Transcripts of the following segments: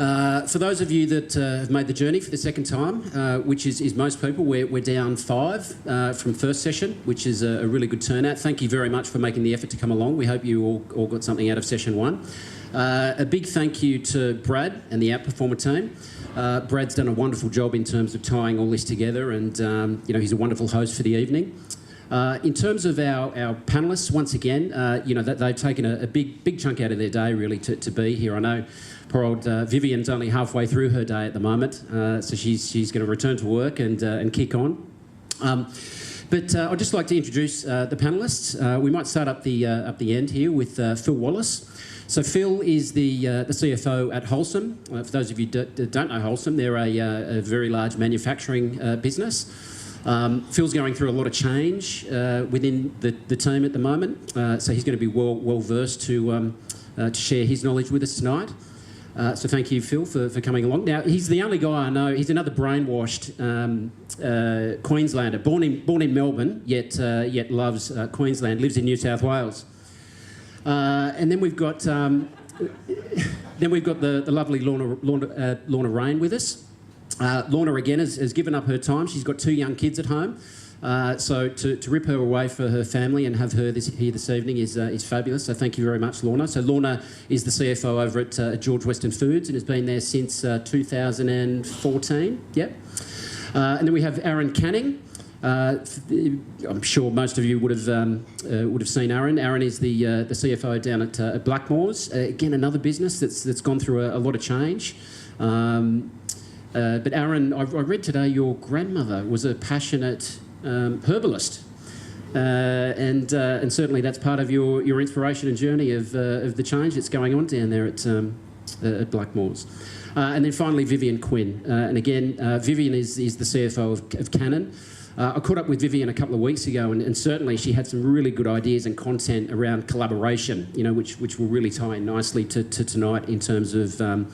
For those of you that have made the journey for the second time, which is most people, we're down 5 from first session, which is a really good turnout. Thank you very much for making the effort to come along. We hope you all got something out of session 1. A big thank you to Brad and the Outperformer team. Brad's done a wonderful job in terms of tying all this together, and he's a wonderful host for the evening. In terms of our panellists, once again, they've taken a big chunk out of their day really to be here. I know poor old Vivian's only halfway through her day at the moment, so she's going to return to work and kick on. But I'd just like to introduce the panellists. We might start up the end here with Phil Wallace. So Phil is the CFO at Holcim. For those of you that don't know Holcim, they're a very large manufacturing business. Phil's going through a lot of change within the team at the moment, so he's going to be well versed to share his knowledge with us tonight. So thank you, Phil, for coming along. Now, he's the only guy I know. He's another brainwashed Queenslander, born in Melbourne, yet loves Queensland, lives in New South Wales. And then we've got the lovely Lorna Raine with us. Lorna again has given up her time. She's got 2 young kids at home, so to rip her away for her family and have her here this evening is fabulous. So thank you very much, Lorna. So Lorna is the CFO over at George Weston Foods and has been there since 2014. Yep. And then we have Aaron Canning. I'm sure most of you would have seen Aaron. Aaron is the CFO down at Blackmores. Again, another business that's gone through a lot of change. But Aaron, I read today your grandmother was a passionate herbalist, and certainly that's part of your inspiration and journey of the change that's going on down there at Blackmores. And then finally, Vivien Quinn. And again, Vivien is the CFO of Canon. I caught up with Vivien a couple of weeks ago, and certainly she had some really good ideas and content around collaboration, which will really tie in nicely to tonight in terms of the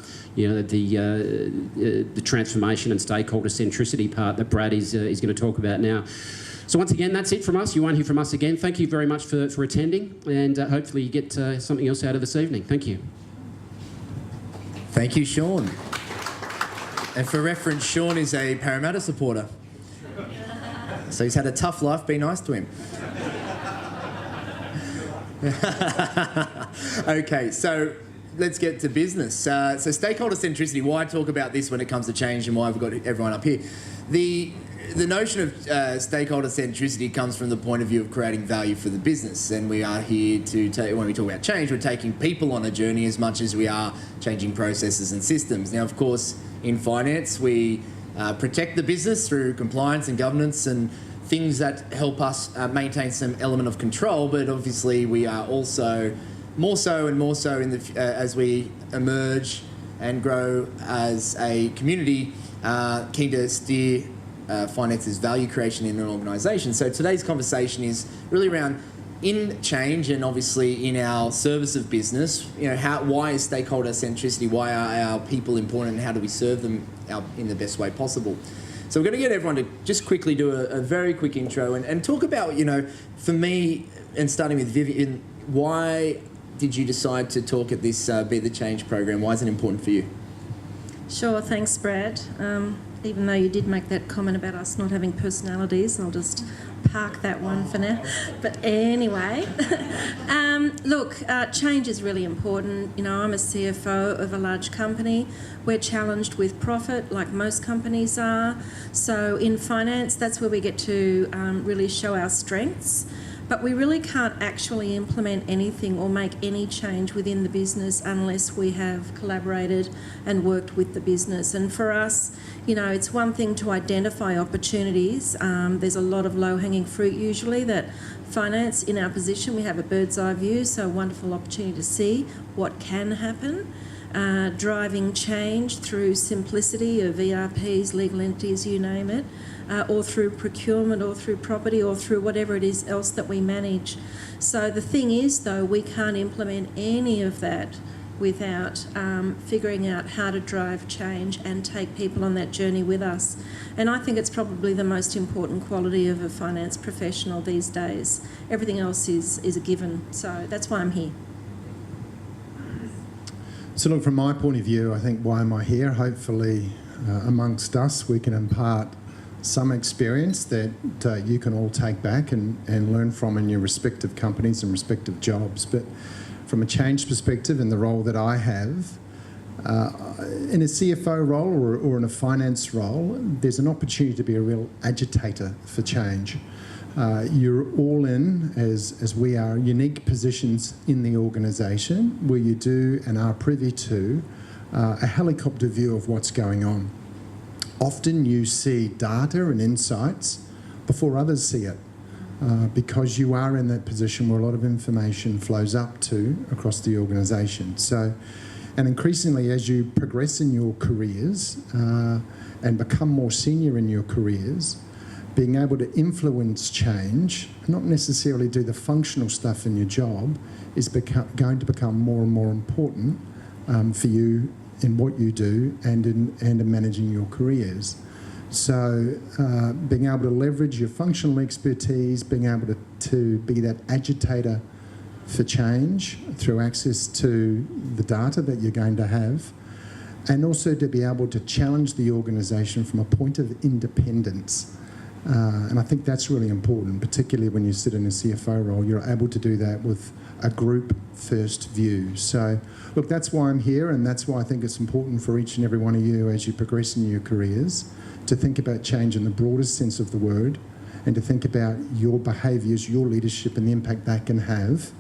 transformation and stakeholder centricity part that Brad is going to talk about now. So once again, that's it from us. You won't hear from us again. Thank you very much for attending, and hopefully you get something else out of this evening. Thank you. Thank you, Sean. And for reference, Sean is a Parramatta supporter. So he's had a tough life, be nice to him. Okay, so let's get to business. So stakeholder centricity, why talk about this when it comes to change and why we've got everyone up here? The notion of stakeholder centricity comes from the point of view of creating value for the business, and we are here to when we talk about change, we're taking people on a journey as much as we are changing processes and systems. Now, of course, in finance, we protect the business through compliance and governance and things that help us maintain some element of control, but obviously we are also more so in the as we emerge and grow as a community, keen to steer finance's value creation in an organisation. So today's conversation is really around in change and obviously in our service of business. Why is stakeholder centricity? Why are our people important, and how do we serve them in the best way possible? So we're going to get everyone to just quickly do a very quick intro and talk about, for me, and starting with Vivian, why did you decide to talk at this Be the Change program? Why is it important for you? Sure, thanks, Brad. Even though you did make that comment about us not having personalities, I'll just park that one for now. But anyway, look, change is really important. I'm a CFO of a large company. We're challenged with profit, like most companies are. So in finance, that's where we get to really show our strengths. But we really can't actually implement anything or make any change within the business unless we have collaborated and worked with the business. And for us, it's one thing to identify opportunities. There's a lot of low-hanging fruit usually that finance, in our position, we have a bird's eye view, so a wonderful opportunity to see what can happen. Driving change through simplicity of ERPs, legal entities, you name it. Or through procurement or through property or through whatever it is else that we manage. So the thing is, though, we can't implement any of that without figuring out how to drive change and take people on that journey with us. And I think it's probably the most important quality of a finance professional these days. Everything else is a given. So that's why I'm here. So look, from my point of view, I think why am I here? Hopefully amongst us we can impart some experience that you can all take back and learn from in your respective companies and respective jobs. But from a change perspective, in the role that I have, in a CFO role or in a finance role, there's an opportunity to be a real agitator for change. You're all in, as we are, unique positions in the organisation where you do and are privy to a helicopter view of what's going on. Often you see data and insights before others see it, because you are in that position where a lot of information flows up to across the organisation. So, and increasingly as you progress in your careers and become more senior in your careers, being able to influence change, not necessarily do the functional stuff in your job, is going to become more and more important for you in what you do and in managing your careers. So being able to leverage your functional expertise, being able to be that agitator for change through access to the data that you're going to have, and also to be able to challenge the organisation from a point of independence. And I think that's really important, particularly when you sit in a CFO role. You're able to do that with a group first view. So look, that's why I'm here, and that's why I think it's important for each and every one of you as you progress in your careers to think about change in the broadest sense of the word, and to think about your behaviours, your leadership and the impact that can have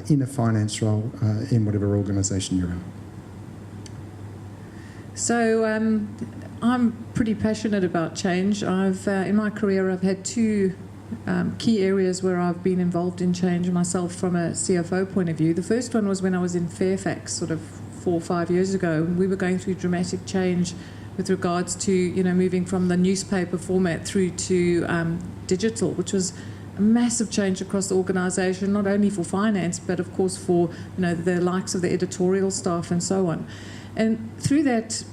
in a finance role in whatever organisation you're in. So I'm pretty passionate about change. In my career, I've had two key areas where I've been involved in change myself from a CFO point of view. The first one was when I was in Fairfax, sort of 4 or 5 years ago. We were going through dramatic change with regards to moving from the newspaper format through to digital, which was a massive change across the organisation, not only for finance, but of course for the likes of the editorial staff and so on. And through that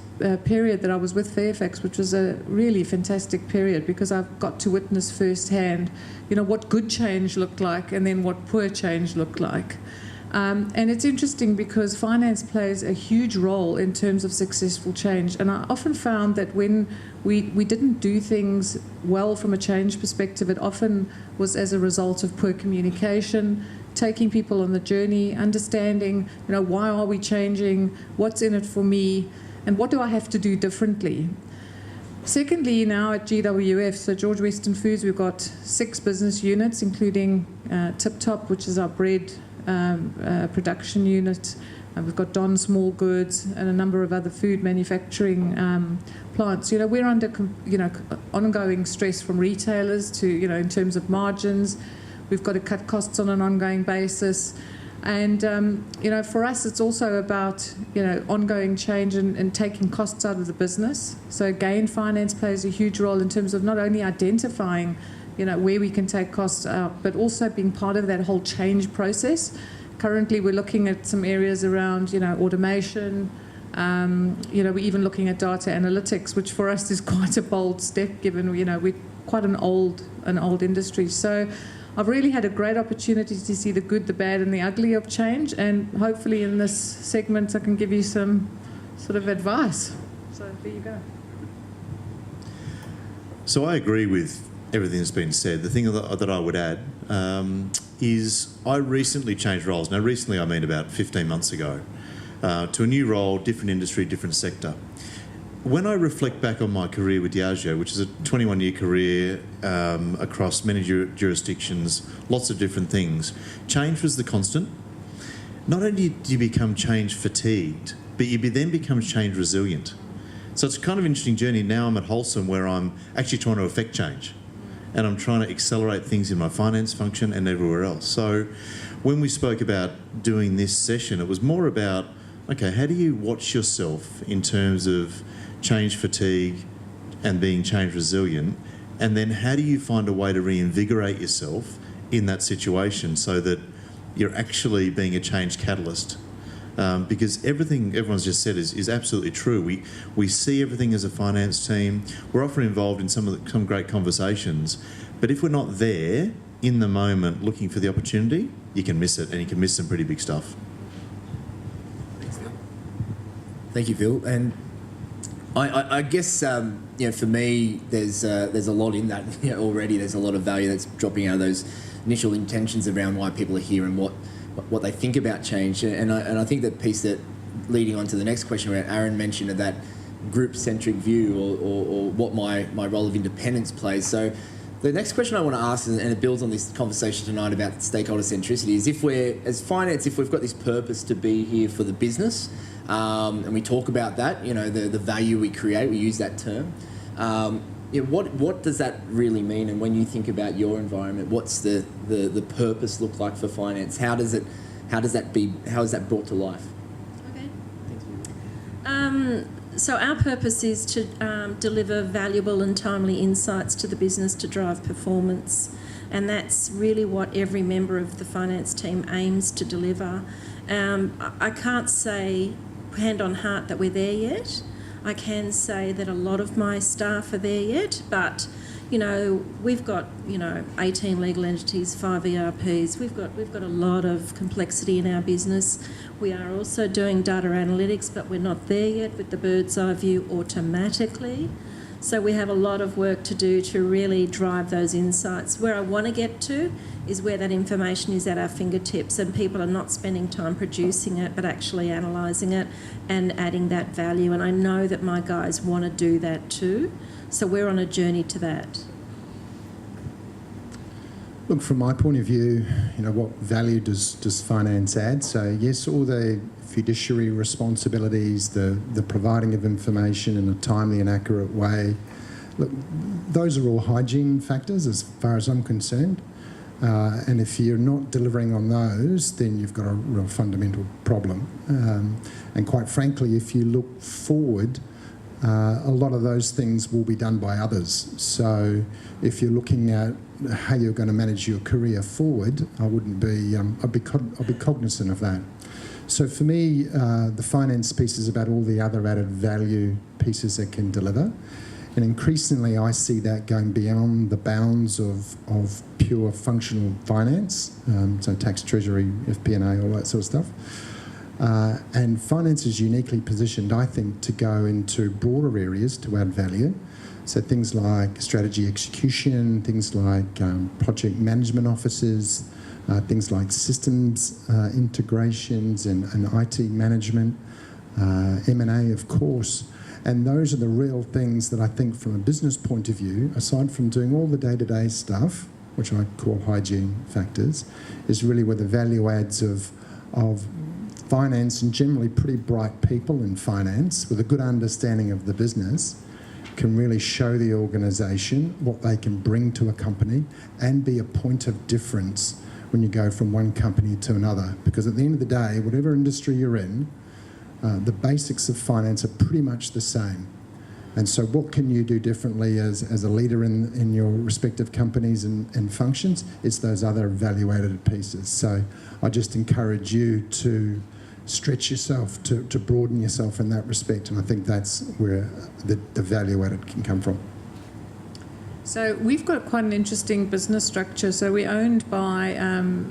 period that I was with Fairfax, which was a really fantastic period, because I've got to witness firsthand, what good change looked like and then what poor change looked like. And it's interesting because finance plays a huge role in terms of successful change. And I often found that when we didn't do things well from a change perspective, it often was as a result of poor communication, taking people on the journey, understanding, why are we changing, what's in it for me, and what do I have to do differently. Secondly, now at GWF, so George Weston Foods, we've got 6 business units, including Tip Top, which is our bread production unit. We've got Don Small Goods and a number of other food manufacturing plants. We're under ongoing stress from retailers to in terms of margins. We've got to cut costs on an ongoing basis. And, for us, it's also about, ongoing change and taking costs out of the business. So, again, finance plays a huge role in terms of not only identifying, where we can take costs out, but also being part of that whole change process. Currently, we're looking at some areas around, automation. We're even looking at data analytics, which for us is quite a bold step, given, we're quite an old industry. So, I've really had a great opportunity to see the good, the bad and the ugly of change, and hopefully in this segment I can give you some sort of advice. So there you go. So I agree with everything that's been said. The thing that I would add is I recently changed roles. Now recently I mean about 15 months ago, to a new role, different industry, different sector. When I reflect back on my career with Diageo, which is a 21-year career across many jurisdictions, lots of different things, change was the constant. Not only do you become change fatigued, but you then become change resilient. So it's kind of an interesting journey. Now I'm at Holcim, where I'm actually trying to affect change, and I'm trying to accelerate things in my finance function and everywhere else. So when we spoke about doing this session, it was more about, okay, how do you watch yourself in terms of change fatigue and being change resilient, and then how do you find a way to reinvigorate yourself in that situation so that you're actually being a change catalyst? Because everything everyone's just said is absolutely true. We see everything as a finance team. We're often involved in some great conversations, but if we're not there in the moment looking for the opportunity, you can miss it, and you can miss some pretty big stuff. Thank you, Phil. And I guess for me, there's a lot in that already. There's a lot of value that's dropping out of those initial intentions around why people are here and what they think about change. And I think that piece that leading on to the next question where Aaron mentioned of that group-centric view or what my role of independence plays. So the next question I want to ask, and it builds on this conversation tonight about stakeholder centricity, is if we're, as finance, if we've got this purpose to be here for the business, and we talk about that, the value we create, we use that term. What does that really mean? And when you think about your environment, what's the purpose look like for finance? How is that brought to life? Okay. So our purpose is to deliver valuable and timely insights to the business to drive performance, and that's really what every member of the finance team aims to deliver. I can't say hand on heart that we're there yet. I can say that a lot of my staff are there yet, but we've got 18 legal entities, 5 ERPs. We've got a lot of complexity in our business. We are also doing data analytics, but we're not there yet with the bird's eye view automatically. So we have a lot of work to do to really drive those insights. Where I want to get to is where that information is at our fingertips and people are not spending time producing it but actually analysing it and adding that value. And I know that my guys want to do that too. So we're on a journey to that. Look, from my point of view, what value does finance add? So yes, all the fiduciary responsibilities, the providing of information in a timely and accurate way, look, those are all hygiene factors as far as I'm concerned. And if you're not delivering on those, then you've got a real fundamental problem. And quite frankly, if you look forward, a lot of those things will be done by others. So if you're looking at how you're going to manage your career forward, I'd be cognizant of that. So for me, the finance piece is about all the other added value pieces it can deliver. And increasingly, I see that going beyond the bounds of pure functional finance, so tax, treasury, FP&A, all that sort of stuff. And finance is uniquely positioned, I think, to go into broader areas to add value. So things like strategy execution, things like project management offices, things like systems integrations and IT management, M&A, of course. And those are the real things that I think from a business point of view, aside from doing all the day-to-day stuff, which I call hygiene factors, is really where the value adds of finance and generally pretty bright people in finance with a good understanding of the business can really show the organisation what they can bring to a company and be a point of difference when you go from one company to another. Because at the end of the day, whatever industry you're in, the basics of finance are pretty much the same. And so what can you do differently as a leader in your respective companies and functions? It's those other value-added pieces. So I just encourage you to stretch yourself, to broaden yourself in that respect. And I think that's where the value added can come from. So we've got quite an interesting business structure. So we're owned by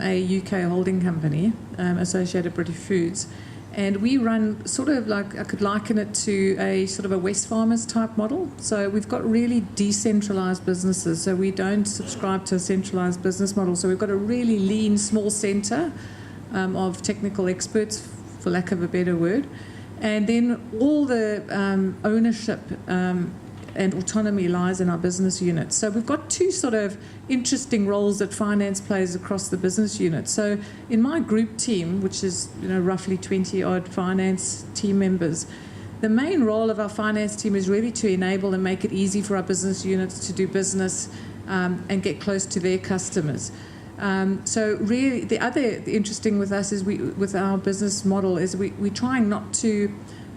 a UK holding company, Associated British Foods. And we run sort of like, I could liken it to a sort of a Wesfarmers type model. So we've got really decentralised businesses. So we don't subscribe to a centralised business model. So we've got a really lean, small centre of technical experts, for lack of a better word. And then all the ownership and autonomy lies in our business units. So we've got two sort of interesting roles that finance plays across the business unit. So in my group team, which is roughly 20-odd finance team members, the main role of our finance team is really to enable and make it easy for our business units to do business and get close to their customers. So really, the interesting with us is with our business model is we're trying not to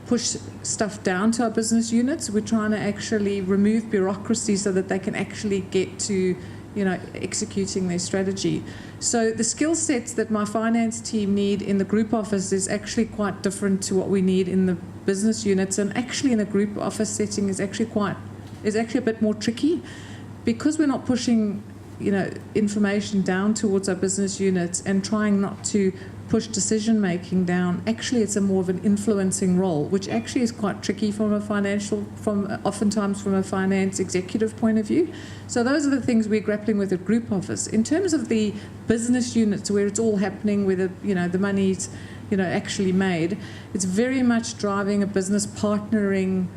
push stuff down to our business units. We're trying to actually remove bureaucracy so that they can actually get to, executing their strategy. So the skill sets that my finance team need in the group office is actually quite different to what we need in the business units. And actually in the group office setting is actually a bit more tricky because we're not pushing information down towards our business units and trying not to push decision making down. Actually, it's more of an influencing role, which actually is quite tricky oftentimes from a finance executive point of view. So those are the things we're grappling with at Group Office. In terms of the business units where it's all happening, where the money's actually made, it's very much driving a business partnering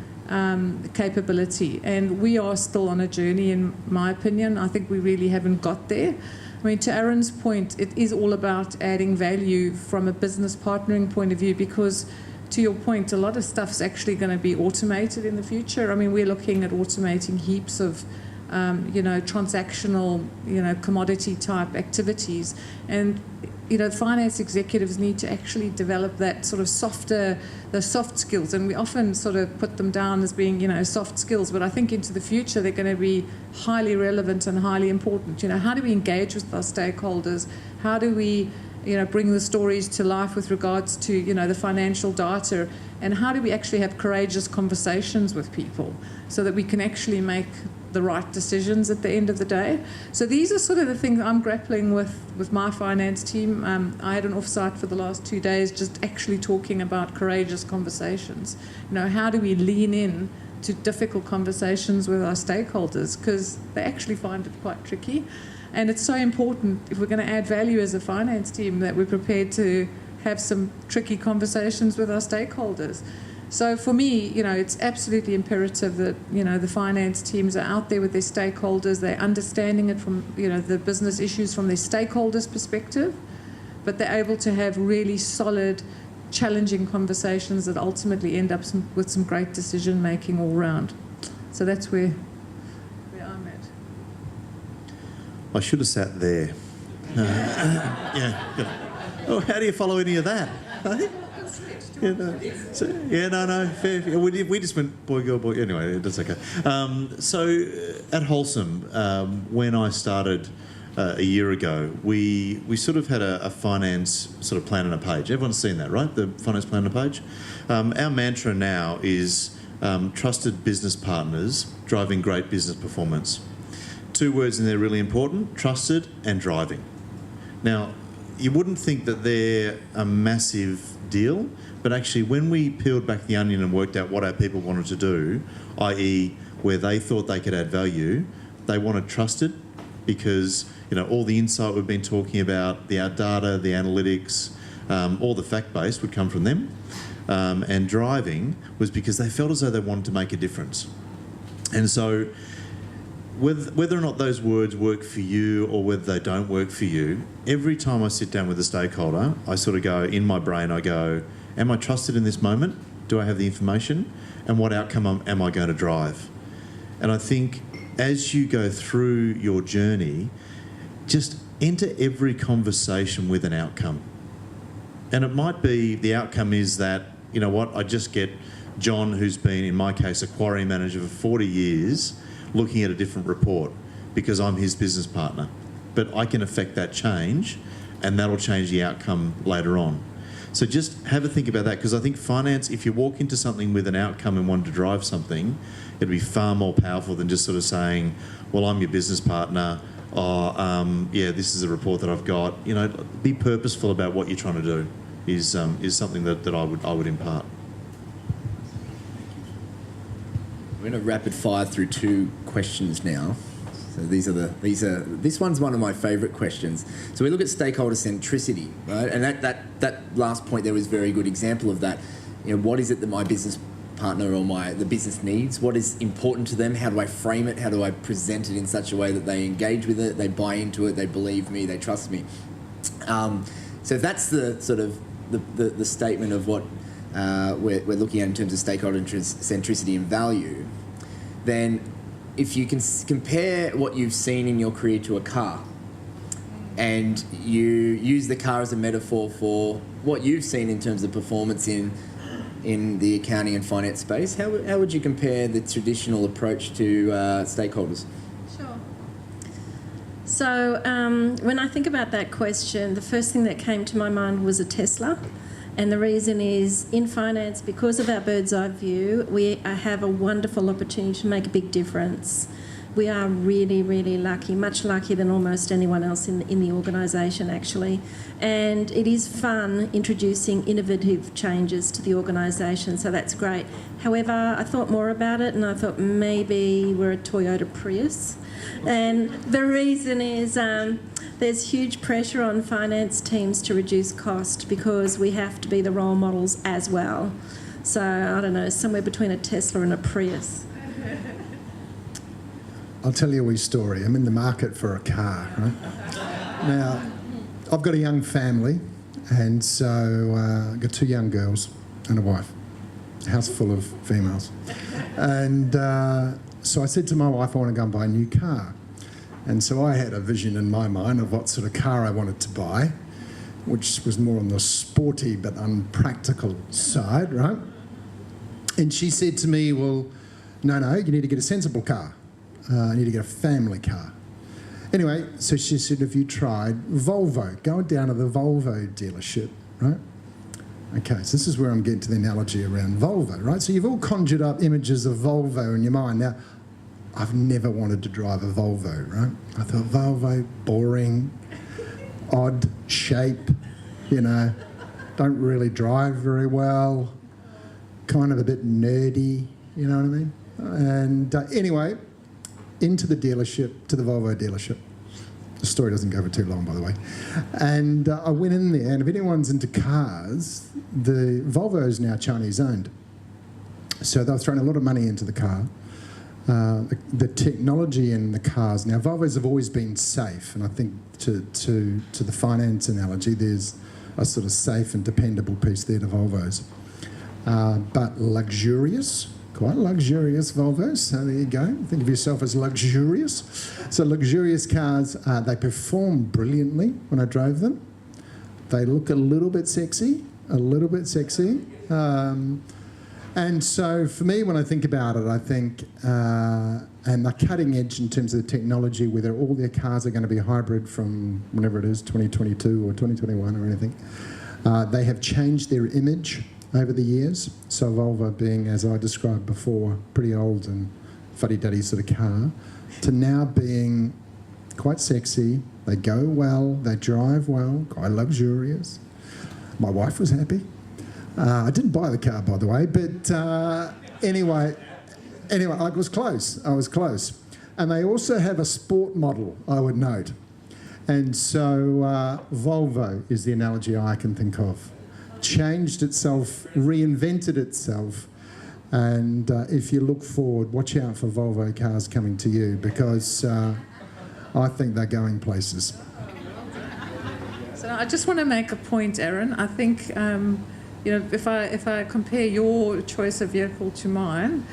capability, and we are still on a journey, in my opinion. I think we really haven't got there. I mean, to Aaron's point, it is all about adding value from a business partnering point of view, because to your point, a lot of stuff's actually going to be automated in the future. I mean, we're looking at automating heaps of transactional, commodity type activities, and finance executives need to actually develop that sort of the soft skills, and we often sort of put them down as being, soft skills, but I think into the future they're going to be highly relevant and highly important. How do we engage with our stakeholders? How do we, bring the stories to life with regards to, the financial data? And how do we actually have courageous conversations with people so that we can actually make the right decisions at the end of the day? So these are sort of the things I'm grappling with my finance team. I had an offsite for the last 2 days just actually talking about courageous conversations. How do we lean in to difficult conversations with our stakeholders, because they actually find it quite tricky. And it's so important, if we're going to add value as a finance team, that we're prepared to have some tricky conversations with our stakeholders. So for me, it's absolutely imperative that, the finance teams are out there with their stakeholders, they're understanding it from, the business issues from their stakeholders' perspective, but they're able to have really solid, challenging conversations that ultimately end up with some great decision making all round. So that's where I'm at. I should have sat there. Yeah. Oh, how do you follow any of that? No, fair. We just went boy, girl, boy. Anyway, that's okay. So at Holcim, when I started a year ago, we sort of had a finance sort of plan on a page. Everyone's seen that, right? The finance plan on a page. Our mantra now is trusted business partners driving great business performance. 2 words in there really important: trusted and driving. Now, you wouldn't think that they're a massive deal, but actually when we peeled back the onion and worked out what our people wanted to do, i.e. where they thought they could add value, they wanted trusted, because all the insight we've been talking about, our data, the analytics, all the fact base would come from them. And driving was because they felt as though they wanted to make a difference. And so whether or not those words work for you or whether they don't work for you, every time I sit down with a stakeholder, I sort of go, in my brain, I go, am I trusted in this moment? Do I have the information? And what outcome am I going to drive? And I think as you go through your journey, just enter every conversation with an outcome. And it might be the outcome is that, I just get John, who's been, in my case, a quarry manager for 40 years, looking at a different report because I'm his business partner. But I can affect that change, and that'll change the outcome later on. So just have a think about that, because I think finance, if you walk into something with an outcome and want to drive something, it'd be far more powerful than just sort of saying, well, I'm your business partner, or, this is a report that I've got. Be purposeful about what you're trying to do is something that I would impart. We're going to rapid fire through 2 questions now. So this one's one of my favourite questions. So we look at stakeholder centricity, right? And that last point there was a very good example of that. What is it that my business partner or the business needs? What is important to them? How do I frame it? How do I present it in such a way that they engage with it, they buy into it, they believe me, they trust me? So if that's the sort of the statement of what we're looking at in terms of stakeholder centricity and value, then if you can compare what you've seen in your career to a car, and you use the car as a metaphor for what you've seen in terms of performance in the accounting and finance space, how would you compare the traditional approach to stakeholders? Sure. So when I think about that question, the first thing that came to my mind was a Tesla. And the reason is, in finance, because of our bird's eye view, we have a wonderful opportunity to make a big difference. we are really, really lucky, much luckier than almost anyone else in the organisation, actually. And it is fun introducing innovative changes to the organisation, so that's great. However, I thought more about it and I thought maybe we're a Toyota Prius. And the reason is there's huge pressure on finance teams to reduce cost because we have to be the role models as well. So, I don't know, somewhere between a Tesla and a Prius. I'll tell you a wee story. I'm in the market for a car, right? Now, I've got a young family, and so I've got 2 young girls and a wife, a house full of females. And so I said to my wife, I want to go and buy a new car. And so I had a vision in my mind of what sort of car I wanted to buy, which was more on the sporty but unpractical side, right? And she said to me, well, no, you need to get a sensible car. You need to get a family car. Anyway, so she said, have you tried Volvo? Go down to the Volvo dealership, right? Okay, so this is where I'm getting to the analogy around Volvo, right? So you've all conjured up images of Volvo in your mind. Now, I've never wanted to drive a Volvo, right? I thought, Volvo, boring, odd shape, don't really drive very well, kind of a bit nerdy, you know what I mean? And anyway, into the dealership, to the Volvo dealership. The story doesn't go for too long, by the way. And I went in there, and if anyone's into cars, the Volvo is now Chinese-owned. So they're throwing a lot of money into the car. The technology in the cars, now Volvos have always been safe, and I think to the finance analogy, there's a sort of safe and dependable piece there to Volvos. But luxurious, quite luxurious Volvos, so there you go. Think of yourself as luxurious. So luxurious cars, they perform brilliantly when I drove them. They look a little bit sexy. And so for me, when I think about it, I think, and they're cutting edge in terms of the technology, whether all their cars are going to be hybrid from whenever it is, 2022 or 2021 or anything. They have changed their image over the years. So Volvo being, as I described before, pretty old and fuddy-duddy sort of car, to now being quite sexy. They go well, they drive well, quite luxurious. My wife was happy. I didn't buy the car, by the way, but anyway, I was close. And they also have a sport model, I would note. And so Volvo is the analogy I can think of. Changed itself, reinvented itself, and if you look forward, watch out for Volvo cars coming to you, because I think they're going places. So I just want to make a point, Aaron. I think if I compare your choice of vehicle to mine,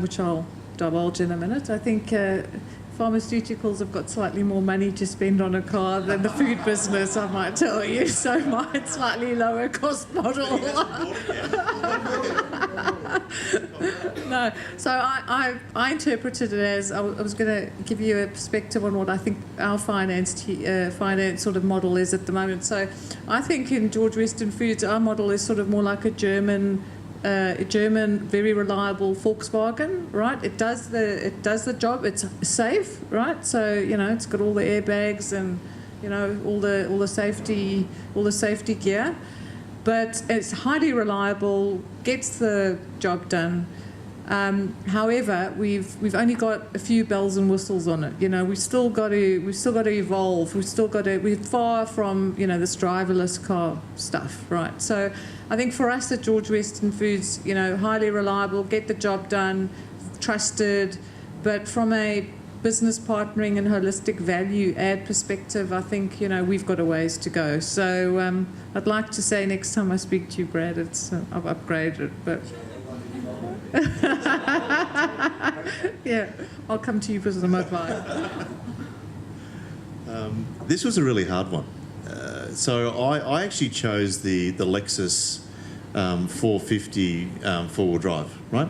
which I'll divulge in a minute, I think pharmaceuticals have got slightly more money to spend on a car than the food business, I might tell you. So mine's slightly lower cost model. No, so I interpreted it as I was going to give you a perspective on what I think our finance sort of model is at the moment. So I think in George Weston Foods, our model is sort of more like a German, very reliable Volkswagen, right? It does the job. It's safe, right? So it's got all the airbags and all the safety gear, but it's highly reliable, gets the job done. However, we've only got a few bells and whistles on it. We've still got to evolve. We're far from this driverless car stuff, right? So I think for us at George Weston Foods, highly reliable, get the job done, trusted, but from a business partnering and holistic value add perspective, I think we've got a ways to go. So I'd like to say next time I speak to you, Brad, I've upgraded, but. Yeah, I'll come to you for some advice. This was a really hard one. So I actually chose the Lexus 450 four-wheel drive, right?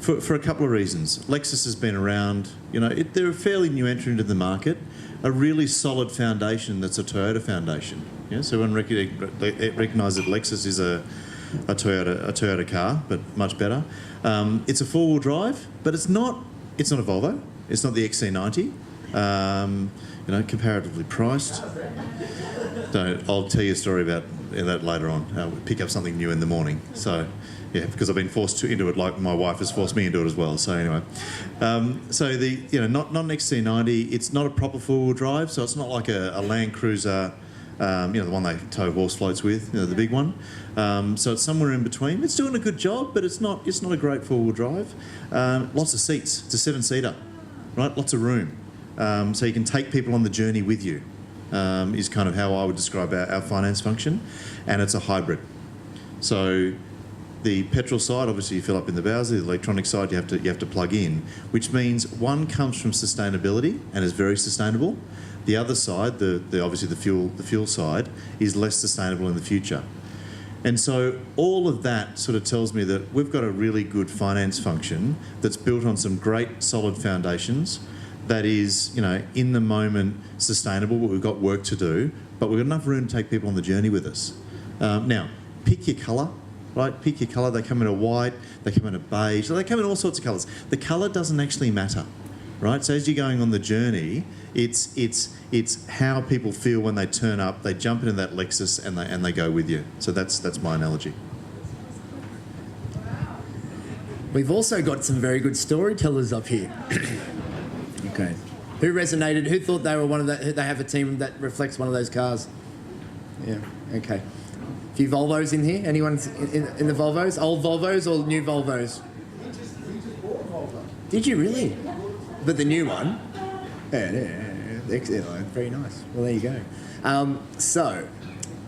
For a couple of reasons. Lexus has been around, they're a fairly new entrant into the market, a really solid foundation that's a Toyota foundation. Yeah, so everyone recognise that Lexus is a Toyota car, but much better. It's a four-wheel drive, but it's not a Volvo. It's not the XC90. Comparatively priced. I'll tell you a story about that later on. I'll pick up something new in the morning. So, yeah, because I've been forced into it, like my wife has forced me into it as well. So anyway, not an XC90. It's not a proper four-wheel drive, so it's not like a Land Cruiser. The one they tow horse floats with, the big one. So it's somewhere in between. It's doing a good job, but it's not a great four-wheel drive. Lots of seats. It's a 7-seater, right? Lots of room. So you can take people on the journey with you, is kind of how I would describe our finance function. And it's a hybrid. So the petrol side, obviously you fill up in the Bowser. The electronic side, you have to plug in, which means one comes from sustainability and is very sustainable. The other side, obviously the fuel side, is less sustainable in the future. And so all of that sort of tells me that we've got a really good finance function that's built on some great solid foundations, that is, in the moment sustainable, but we've got work to do, but we've got enough room to take people on the journey with us. Now, pick your colour, right? Pick your colour. They come in a white, they come in a beige, so they come in all sorts of colours. The colour doesn't actually matter, right? So as you're going on the journey, it's how people feel when they turn up, they jump into that Lexus and they go with you. So that's my analogy. We've also got some very good storytellers up here. Okay. Who resonated? Who thought they were one of that? They have a team that reflects one of those cars. Yeah. Okay. A few Volvos in here. Anyone in the Volvos? Old Volvos or new Volvos? We just bought a Volvo. Did you really? But the new one. Yeah. Excellent. Very nice. Well, there you go. So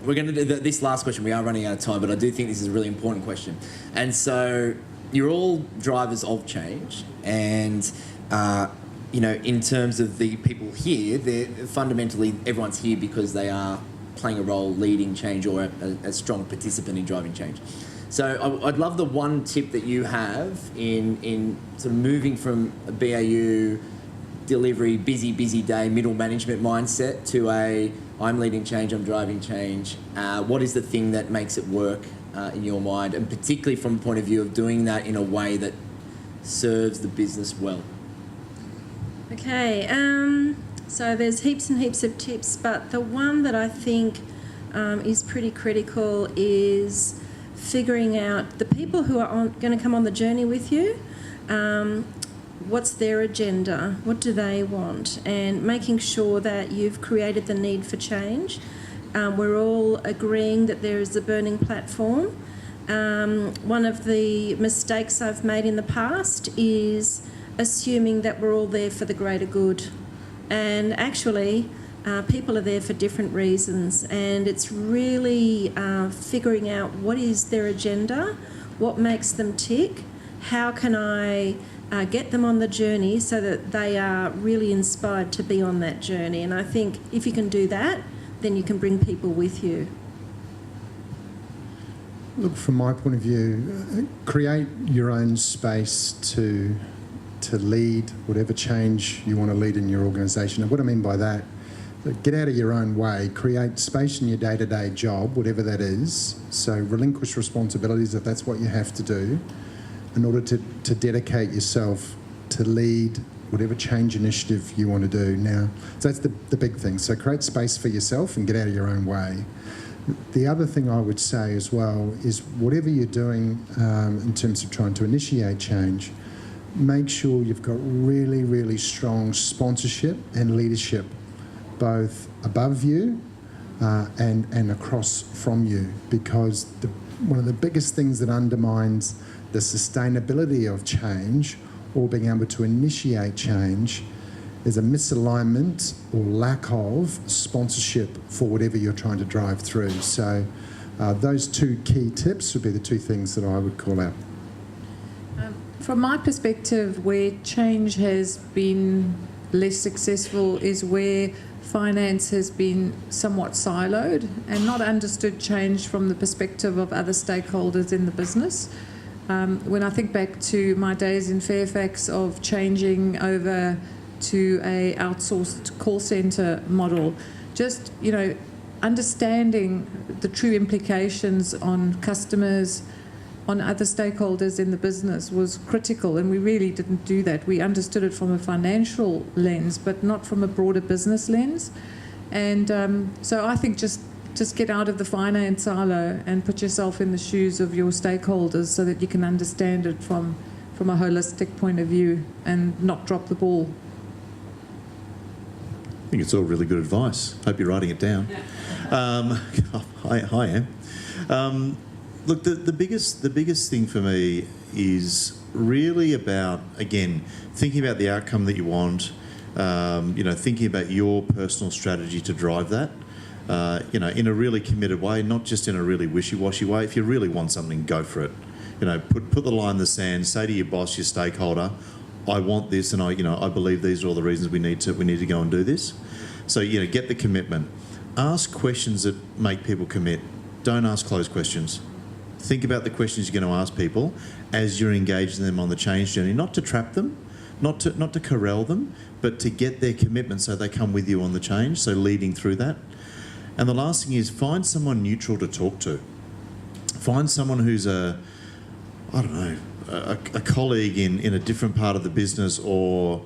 we're going to do this last question. We are running out of time, but I do think this is a really important question. And so you're all drivers of change, and in terms of the people here, they're fundamentally everyone's here because they are playing a role leading change or a strong participant in driving change. So I'd love the one tip that you have in sort of moving from a BAU delivery, busy day, middle management mindset to I'm leading change, I'm driving change. What is the thing that makes it work in your mind, and particularly from a point of view of doing that in a way that serves the business well? Okay, so there's heaps and heaps of tips, but the one that I think is pretty critical is figuring out the people who are going to come on the journey with you. What's their agenda? What do they want? And making sure that you've created the need for change. We're all agreeing that there is a burning platform. One of the mistakes I've made in the past is assuming that we're all there for the greater good. And actually, people are there for different reasons. And it's really figuring out what is their agenda, what makes them tick, how can I get them on the journey so that they are really inspired to be on that journey. And I think if you can do that, then you can bring people with you. Look, from my point of view, create your own space to lead whatever change you want to lead in your organisation. And what I mean by that, get out of your own way, create space in your day-to-day job, whatever that is. So relinquish responsibilities if that's what you have to do, in order to dedicate yourself to lead whatever change initiative you want to do now. So that's the big thing. So create space for yourself and get out of your own way. The other thing I would say as well is whatever you're doing in terms of trying to initiate change, make sure you've got really, really strong sponsorship and leadership, both above you and across from you, because one of the biggest things that undermines the sustainability of change or being able to initiate change is a misalignment or lack of sponsorship for whatever you're trying to drive through. So those two key tips would be the two things that I would call out. From my perspective, where change has been less successful is where finance has been somewhat siloed and not understood change from the perspective of other stakeholders in the business. When I think back to my days in Fairfax of changing over to a outsourced call centre model, just, understanding the true implications on customers, on other stakeholders in the business was critical, and we really didn't do that. We understood it from a financial lens, but not from a broader business lens. And so I think just get out of the finance silo and put yourself in the shoes of your stakeholders so that you can understand it from a holistic point of view and not drop the ball. I think it's all really good advice. Hope you're writing it down. I am. Look, the biggest thing for me is really about, again, thinking about the outcome that you want, thinking about your personal strategy to drive that, in a really committed way, not just in a really wishy-washy way. If you really want something, go for it. Put the line in the sand, say to your boss, your stakeholder, I want this, and I believe these are all the reasons we need to go and do this. So, get the commitment. Ask questions that make people commit. Don't ask closed questions. Think about the questions you're going to ask people as you're engaging them on the change journey, not to trap them, not to corral them, but to get their commitment so they come with you on the change, so leading through that. And the last thing is find someone neutral to talk to. Find someone who's a colleague in a different part of the business, or,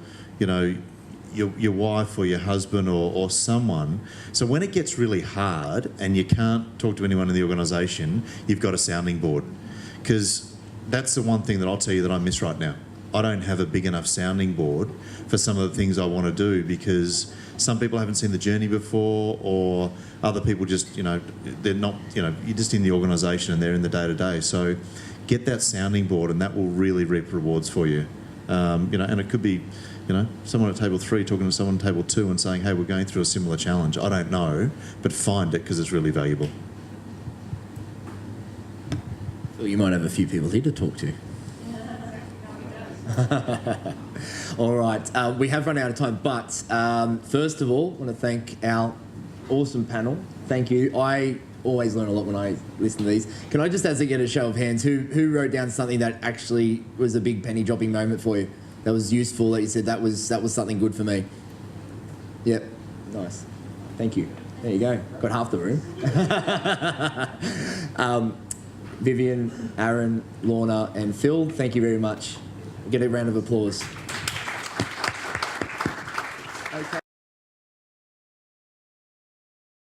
your wife or your husband or someone. So when it gets really hard and you can't talk to anyone in the organisation, you've got a sounding board. Because that's the one thing that I'll tell you that I miss right now. I don't have a big enough sounding board for some of the things I want to do, because some people haven't seen the journey before, or other people just, they're not, you're just in the organisation and they're in the day-to-day. So get that sounding board, and that will really reap rewards for you. And it could be, someone at table 3 talking to someone at table 2 and saying, hey, we're going through a similar challenge. I don't know, but find it, because it's really valuable. Well, you might have a few people here to talk to. All right, we have run out of time, but first of all, I want to thank our awesome panel. Thank you. I always learn a lot when I listen to these. Can I just get a show of hands, who wrote down something that actually was a big penny dropping moment for you? That was useful, that you said that was something good for me. Yep, nice. Thank you. There you go. Got half the room. Vivian, Aaron, Lorna and Phil, thank you very much. Get a round of applause. Okay.